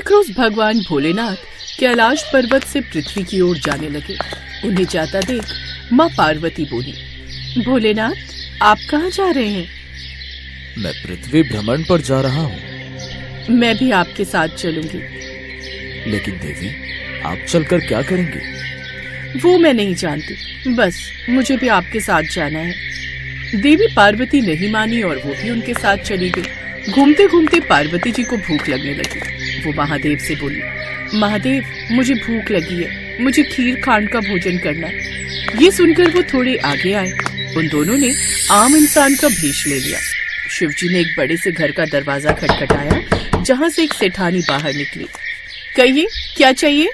एक रोज भगवान भोलेनाथ कैलाश पर्वत से पृथ्वी की ओर जाने लगे। उन्हें जाता देख माँ पार्वती बोली, भोलेनाथ आप कहाँ जा रहे हैं? मैं पृथ्वी भ्रमण पर जा रहा हूँ। मैं भी आपके साथ चलूंगी। लेकिन देवी, आप चलकर क्या करेंगी? वो मैं नहीं जानती, बस मुझे भी आपके साथ जाना है। देवी पार्वती नहीं मानी और वो भी उनके साथ चली गई। घूमते घूमते पार्वती जी को भूख लगने लगी। वो महादेव से बोली, महादेव मुझे भूख लगी है, मुझे खीर खांड का भोजन करना है। ये सुनकर वो थोड़े आगे आए। उन दोनों ने आम इंसान का भेष ले लिया। शिवजी ने एक बड़े से घर का दरवाजा खटखटाया, जहाँ से एक सेठानी बाहर निकली। कहिए क्या चाहिए?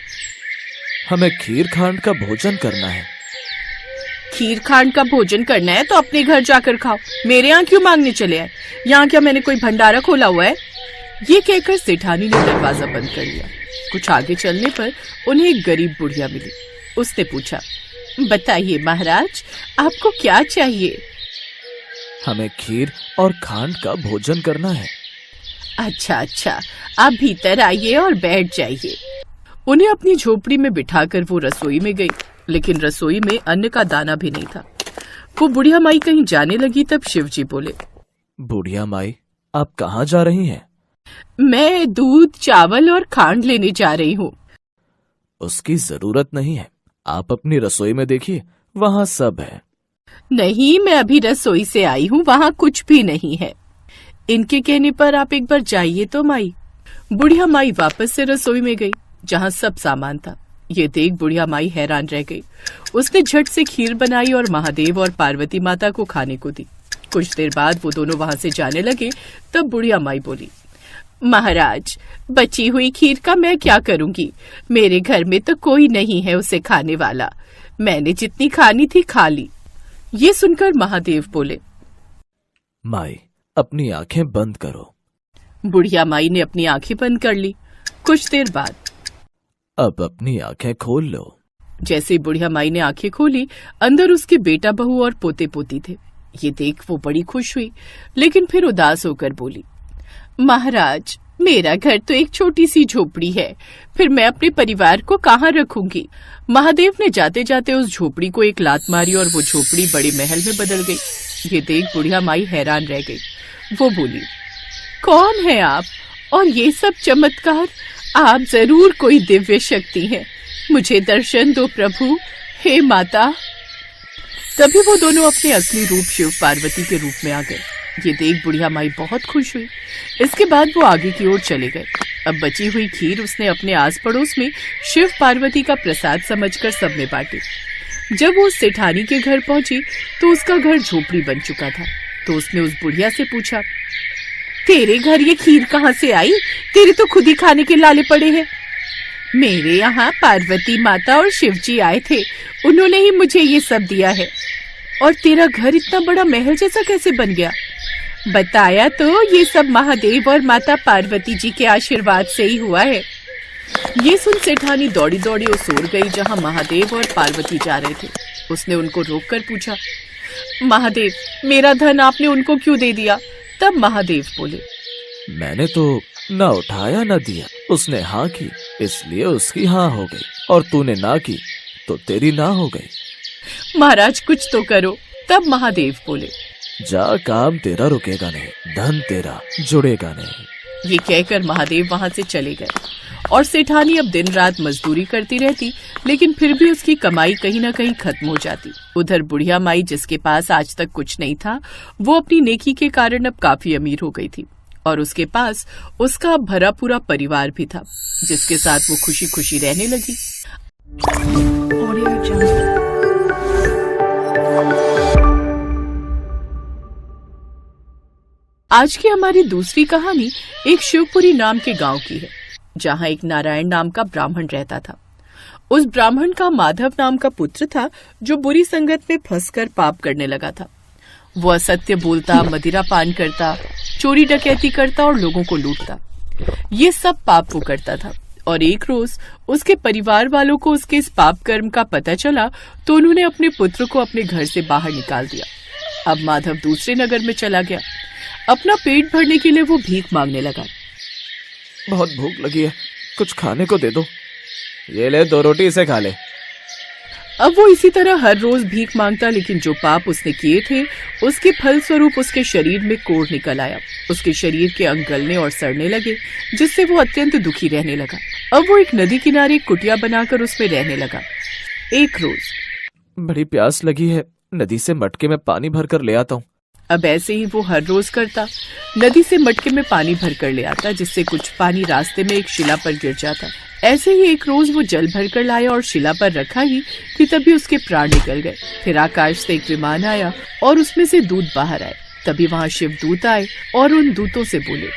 हमें खीर खांड का भोजन करना है। खीर खांड का भोजन करना है तो अपने घर जाकर खाओ, मेरे यहाँ क्यों मांगने चले आए? यहाँ क्या मैंने कोई भंडारा खोला हुआ है? ये कहकर सेठानी ने दरवाजा बंद कर लिया। कुछ आगे चलने पर उन्हें एक गरीब बुढ़िया मिली। उसने पूछा, बताइए महाराज, आपको क्या चाहिए? हमें खीर और खांड का भोजन करना है। अच्छा, आप भीतर आइए और बैठ जाइए। उन्हें अपनी झोपड़ी में बिठाकर वो रसोई में गई, लेकिन रसोई में अन्न का दाना भी नहीं था। वो बुढ़िया माई कहीं जाने लगी तब शिवजी बोले, बुढ़िया माई, आप कहाँ जा रही हैं? मैं दूध, चावल और खांड लेने जा रही हूँ। उसकी जरूरत नहीं है, आप अपनी रसोई में देखिए, वहाँ सब है। नहीं, मैं अभी रसोई से आई हूँ, वहाँ कुछ भी नहीं है। इनके कहने पर आप एक बार जाइए तो माई। बुढ़िया माई वापस से रसोई में गई, जहाँ सब सामान था। ये देख बुढ़िया माई हैरान रह गई। उसने झट से खीर बनाई और महादेव और पार्वती माता को खाने को दी। कुछ देर बाद वो दोनों वहाँ से जाने लगे। तब बुढ़िया माई बोली, महाराज, बची हुई खीर का मैं क्या करूंगी? मेरे घर में तो कोई नहीं है उसे खाने वाला। मैंने जितनी खानी थी खा ली। ये सुनकर महादेव बोले, माई, अपनी आंखें बंद करो। बुढ़िया माई ने अपनी आंखें बंद कर ली। कुछ देर बाद, अब अपनी आंखें खोल लो। जैसे बुढ़िया माई ने आंखें खोली, अंदर उसके बेटा बहू और पोते पोती थे। ये देख वो बड़ी खुश हुई, लेकिन फिर उदास होकर बोली, महाराज, मेरा घर तो एक छोटी सी झोपड़ी है, फिर मैं अपने परिवार को कहाँ रखूंगी? महादेव ने जाते जाते उस झोपड़ी को एक लात मारी और वो झोपड़ी बड़े महल में बदल गई। ये देख बुढ़िया माई हैरान रह गई। वो बोली, कौन है आप और ये सब चमत्कार? आप जरूर कोई दिव्य शक्ति हैं। मुझे दर्शन दो प्रभु, हे माता। तभी वो दोनों अपने असली रूप शिव पार्वती के रूप में आ गए। ये देख बुढ़िया माई बहुत खुश हुई। इसके बाद वो आगे की ओर चले गए। अब बची हुई खीर उसने अपने आस पड़ोस में शिव पार्वती का प्रसाद समझकर सब में बांटी। जब वो उस सेठानी के घर पहुंची तो उसका घर झोपड़ी बन चुका था। तो उसने उस बुढ़िया से पूछा, तेरे घर ये खीर कहाँ से आई? तेरे तो खुद ही खाने के लाले पड़े हैं। मेरे यहाँ पार्वती माता और शिवजी आए थे, उन्होंने ही मुझे ये सब दिया है। और तेरा घर इतना बड़ा महल जैसा कैसे बन गया? बताया तो, ये सब महादेव और माता पार्वती जी के आशीर्वाद से ही हुआ है। ये सुन सेठानी दौड़ी दौड़ी उस ओर गई जहाँ महादेव और पार्वती जा रहे थे। उसने उनको रोककर पूछा, महादेव, मेरा धन आपने उनको क्यों दे दिया? तब महादेव बोले, मैंने तो न उठाया न दिया, उसने हाँ की इसलिए उसकी हाँ हो गई, और तूने ना की तो तेरी ना हो गई। महाराज कुछ तो करो। तब महादेव बोले, जा, काम तेरा रुकेगा नहीं, धन तेरा जुड़ेगा नहीं। ये कहकर महादेव वहाँ से चले गए। और सेठानी अब दिन रात मजदूरी करती रहती, लेकिन फिर भी उसकी कमाई कहीं न कहीं खत्म हो जाती। उधर बुढ़िया माई, जिसके पास आज तक कुछ नहीं था, वो अपनी नेकी के कारण अब काफी अमीर हो गई थी और उसके पास उसका भरा पूरा परिवार भी था, जिसके साथ वो खुशी खुशी रहने लगी। आज की हमारी दूसरी कहानी एक शिवपुरी नाम के गांव की है, जहां एक नारायण नाम का ब्राह्मण रहता था। उस ब्राह्मण का माधव नाम का पुत्र था, जो बुरी संगत में फंसकर पाप करने लगा था। वो असत्य बोलता, मदिरा पान करता, चोरी डकैती करता और लोगों को लूटता। ये सब पाप वो करता था। और एक रोज उसके परिवार वालों को उसके इस पाप कर्म का पता चला, तो उन्होंने अपने पुत्र को अपने घर से बाहर निकाल दिया। अब माधव दूसरे नगर में चला गया। अपना पेट भरने के लिए वो भीख मांगने लगा। बहुत भूख लगी है, कुछ खाने को दे दो। ये ले 2 रोटी, इसे खा ले। अब वो इसी तरह हर रोज भीख मांगता, लेकिन जो पाप उसने किए थे उसके फल स्वरूप उसके शरीर में कोढ़ निकल आया। उसके शरीर के अंग गलने और सड़ने लगे, जिससे वो अत्यंत दुखी रहने लगा। अब वो एक नदी किनारे एक कुटिया बनाकर उसमें रहने लगा। एक रोज, बड़ी प्यास लगी है, नदी से मटके में पानी भर कर ले आता हूँ। अब ऐसे ही वो हर रोज करता, नदी से मटके में पानी भर कर ले आता, जिससे कुछ पानी रास्ते में एक शिला पर गिर जाता। ऐसे ही एक रोज वो जल भर कर लाया और शिला पर रखा ही कि तभी उसके प्राण निकल गए। फिर आकाश से एक विमान आया और उसमें से दूत बाहर आए। तभी वहाँ शिव दूत आए और उन दूतों से बोले,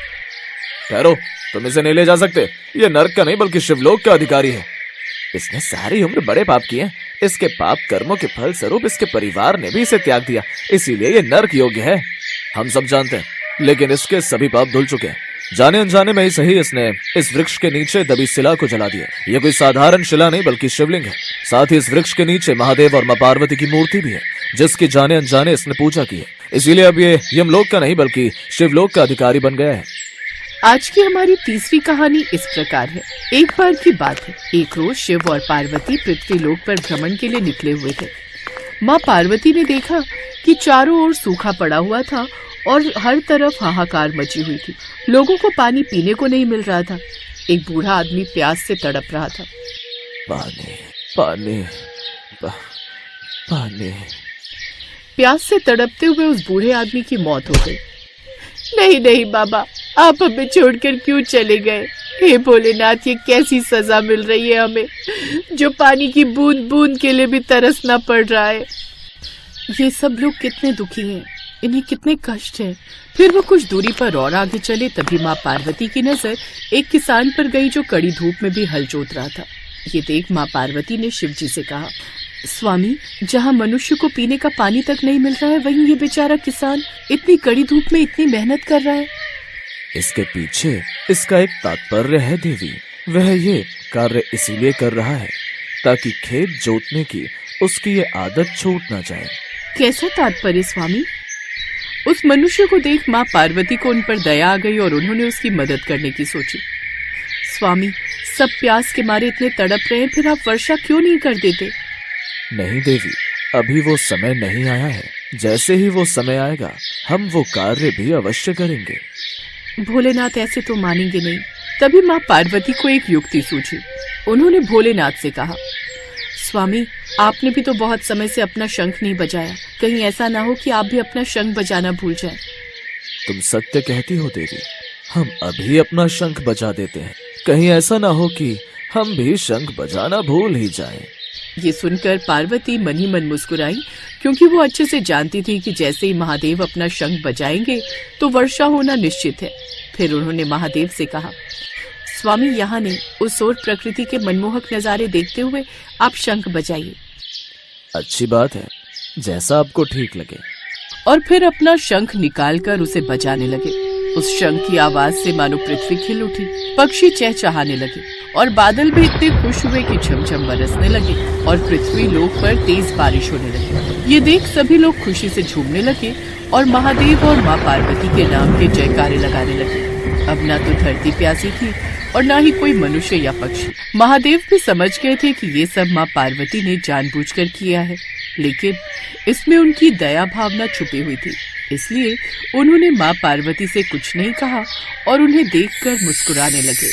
ठहरो, तुम इसे नहीं ले जा सकते। ये नर्क का नहीं बल्कि शिवलोक का अधिकारी है। इसने सारी उम्र बड़े पाप किए। इसके पाप कर्मों के फल स्वरूप इसके परिवार ने भी इसे त्याग दिया, इसीलिए ये नर्क योग्य है। हम सब जानते हैं, लेकिन इसके सभी पाप धुल चुके हैं। जाने अनजाने में ही सही इसने इस वृक्ष के नीचे दबी शिला को जला दिया। ये कोई साधारण शिला नहीं बल्कि शिवलिंग है। साथ ही इस वृक्ष के नीचे महादेव और मां पार्वती की मूर्ति भी है, जिसकी जाने अनजाने इसने पूजा की है। इसीलिए अब ये यमलोक का नहीं बल्कि शिवलोक का अधिकारी बन गया है। आज की हमारी तीसरी कहानी इस प्रकार है। एक बार की बात है, एक रोज शिव और पार्वती पृथ्वी लोक पर भ्रमण के लिए निकले हुए थे। माँ पार्वती ने देखा कि चारों ओर सूखा पड़ा हुआ था और हर तरफ हाहाकार मची हुई थी। लोगों को पानी पीने को नहीं मिल रहा था। एक बूढ़ा आदमी प्यास से तड़प रहा था। पानी, पानी, पानी। प्यास से तड़पते हुए उस बूढ़े आदमी की मौत हो गई। नहीं नहीं बाबा, आप हमें छोड़कर क्यों चले गए? हे भोलेनाथ, ये कैसी सजा मिल रही है हमें, जो पानी की बूंद बूंद के लिए भी तरसना पड़ रहा है। ये सब लोग कितने दुखी हैं, इन्हें कितने कष्ट है। फिर वो कुछ दूरी पर और आगे चले, तभी माँ पार्वती की नजर एक किसान पर गई जो कड़ी धूप में भी हल जोत रहा था। ये देख माँ पार्वती ने शिव जी से कहा, स्वामी, जहाँ मनुष्य को पीने का पानी तक नहीं मिल रहा है, वहीं ये बेचारा किसान इतनी कड़ी धूप में इतनी मेहनत कर रहा है। इसके पीछे इसका एक तात्पर्य है देवी। वह ये कार्य इसीलिए कर रहा है ताकि खेत जोतने की उसकी ये आदत छूट ना जाए। कैसा तात्पर्य स्वामी? उस मनुष्य को देख माँ पार्वती को उन पर दया आ गई और उन्होंने उसकी मदद करने की सोची। स्वामी, सब प्यास के मारे इतने तड़प रहे हैं, फिर आप वर्षा क्यों नहीं कर देते? नहीं देवी, अभी वो समय नहीं आया है। जैसे ही वो समय आएगा हम वो कार्य भी अवश्य करेंगे। भोलेनाथ ऐसे तो मानेंगे नहीं। तभी माँ पार्वती को एक युक्ति सूझी। उन्होंने भोलेनाथ से कहा, स्वामी, आपने भी तो बहुत समय से अपना शंख नहीं बजाया, कहीं ऐसा ना हो कि आप भी अपना शंख बजाना भूल जाएं। तुम सत्य कहती हो देवी, हम अभी अपना शंख बजा देते हैं। कहीं ऐसा ना हो कि हम भी शंख बजाना भूल ही जाएं। ये सुनकर पार्वती मन ही मन मुस्कुराई, क्योंकि वो अच्छे से जानती थी कि जैसे ही महादेव अपना शंख बजाएंगे तो वर्षा होना निश्चित है। फिर उन्होंने महादेव से कहा, स्वामी, यहाँ नहीं, उस ओर प्रकृति के मनमोहक नजारे देखते हुए आप शंख बजाइए। अच्छी बात है, जैसा आपको ठीक लगे। और फिर अपना शंख निकालकर उसे बजाने लगे। उस शंख की आवाज से मानो पृथ्वी खिल उठी, पक्षी चहचहाने लगे और बादल भी इतने खुश हुए कि झमझम बरसने लगे और पृथ्वी लोक पर तेज बारिश होने लगी। ये देख सभी लोग खुशी से झूमने लगे और महादेव और माँ पार्वती के नाम के जयकारे लगाने लगे। अब ना तो धरती प्यासी थी और ना ही कोई मनुष्य या पक्षी। महादेव भी समझ गए थे कि ये सब माँ पार्वती ने जानबूझकर किया है, लेकिन इसमें उनकी दया भावना छुपी हुई थी। इसलिए उन्होंने माँ पार्वती से कुछ नहीं कहा और उन्हें देखकर मुस्कुराने लगे।